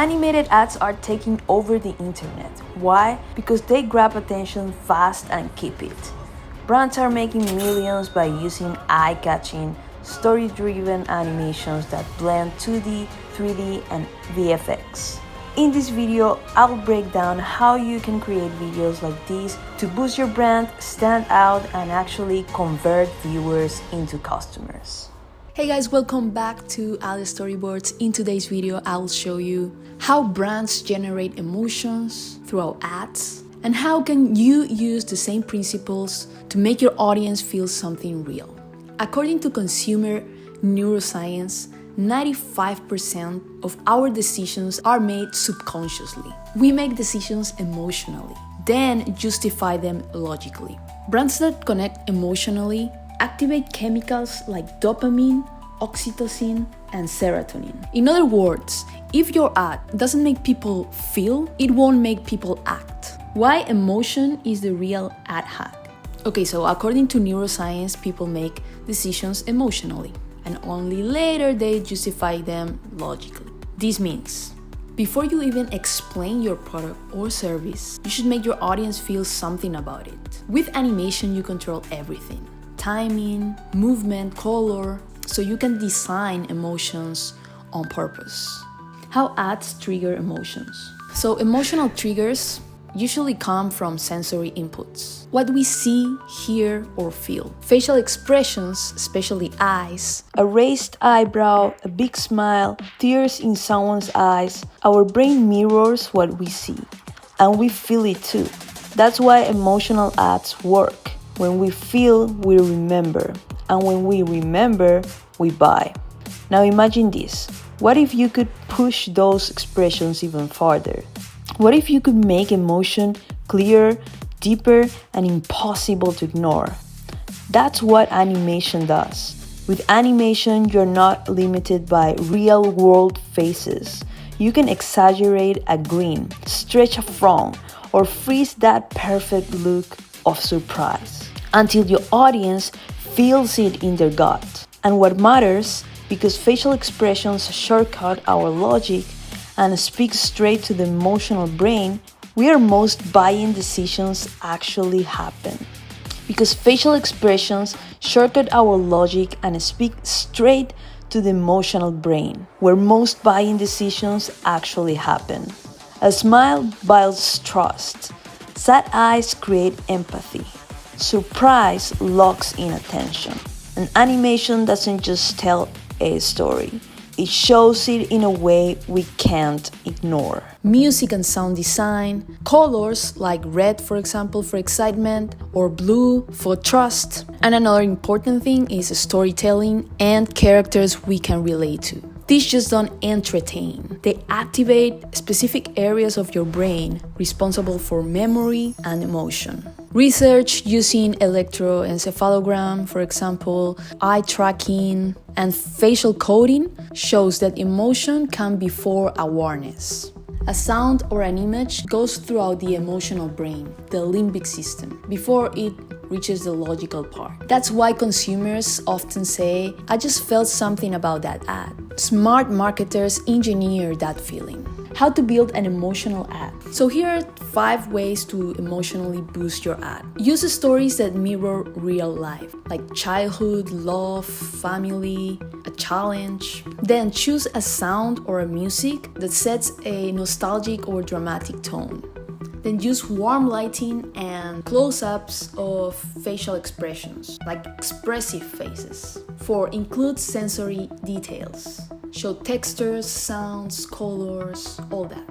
Animated ads are taking over the internet. Why? Because they grab attention fast and keep it. Brands are making millions by using eye-catching, story-driven animations that blend 2D, 3D, and VFX. In this video, I'll break down how you can create videos like these to boost your brand, stand out, and actually convert viewers into customers. Hey guys, welcome back to Alice Storyboards. In today's video, I'll show you how brands generate emotions through ads and how can you use the same principles to make your audience feel something real. According to consumer neuroscience, 95% of our decisions are made subconsciously. We make decisions emotionally, then justify them logically. Brands that connect emotionally activate chemicals like dopamine, oxytocin, and serotonin. In other words, if your ad doesn't make people feel, it won't make people act. Why emotion is the real ad hack? Okay, so according to neuroscience, people make decisions emotionally, and only later they justify them logically. This means, before you even explain your product or service, you should make your audience feel something about it. With animation, you control everything. Timing, movement, color, so you can design emotions on purpose. How ads trigger emotions? So emotional triggers usually come from sensory inputs. What we see, hear, or feel. Facial expressions, especially eyes, a raised eyebrow, a big smile, tears in someone's eyes. Our brain mirrors what we see, and we feel it too. That's why emotional ads work. When we feel, we remember, and when we remember, we buy. Now imagine this. What if you could push those expressions even farther? What if you could make emotion clearer, deeper, and impossible to ignore? That's what animation does. With animation, you're not limited by real-world faces. You can exaggerate a grin, stretch a frown, or freeze that perfect look of surprise until your audience feels it in their gut. And what matters, because facial expressions shortcut our logic and speak straight to the emotional brain, where most buying decisions actually happen. Because facial expressions shortcut our logic and speak straight to the emotional brain, where most buying decisions actually happen. A smile builds trust. Sad eyes create empathy. Surprise locks in attention. An animation doesn't just tell a story. It shows it in a way we can't ignore. Music and sound design, colors like red, for example, for excitement, or blue for trust. And another important thing is storytelling and characters we can relate to. These just don't entertain. They activate specific areas of your brain responsible for memory and emotion. Research using electroencephalogram, for example, eye tracking, and facial coding shows that emotion comes before awareness. A sound or an image goes throughout the emotional brain, the limbic system, before it reaches the logical part. That's why consumers often say, I just felt something about that ad. Smart marketers engineer that feeling. How to build an emotional ad. So here are 5 ways to emotionally boost your ad. Use stories that mirror real life, like childhood, love, family, a challenge. Then choose a sound or a music that sets a nostalgic or dramatic tone. Then use warm lighting and close-ups of facial expressions, like expressive faces. 4. Include sensory details. Show textures, sounds, colors, all that.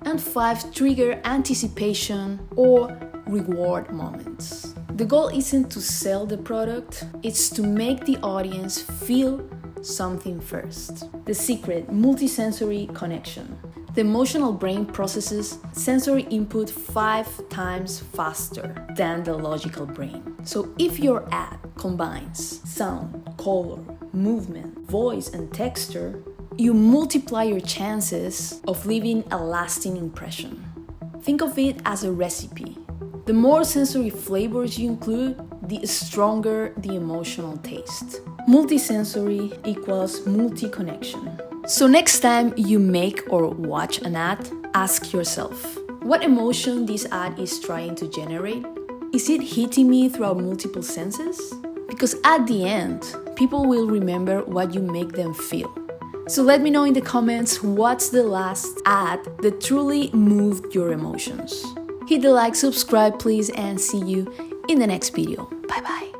And 5. Trigger anticipation or reward moments. The goal isn't to sell the product, it's to make the audience feel something first. The secret, multisensory connection. The emotional brain processes sensory input 5 times faster than the logical brain. So if your ad combines sound, color, movement, voice, and texture, you multiply your chances of leaving a lasting impression. Think of it as a recipe. The more sensory flavors you include, the stronger the emotional taste. Multisensory equals multi-connection. So next time you make or watch an ad, ask yourself, what emotion this ad is trying to generate? Is it hitting me throughout multiple senses? Because at the end, people will remember what you make them feel. So let me know in the comments what's the last ad that truly moved your emotions. Hit the like, subscribe please, and see you in the next video. Bye bye.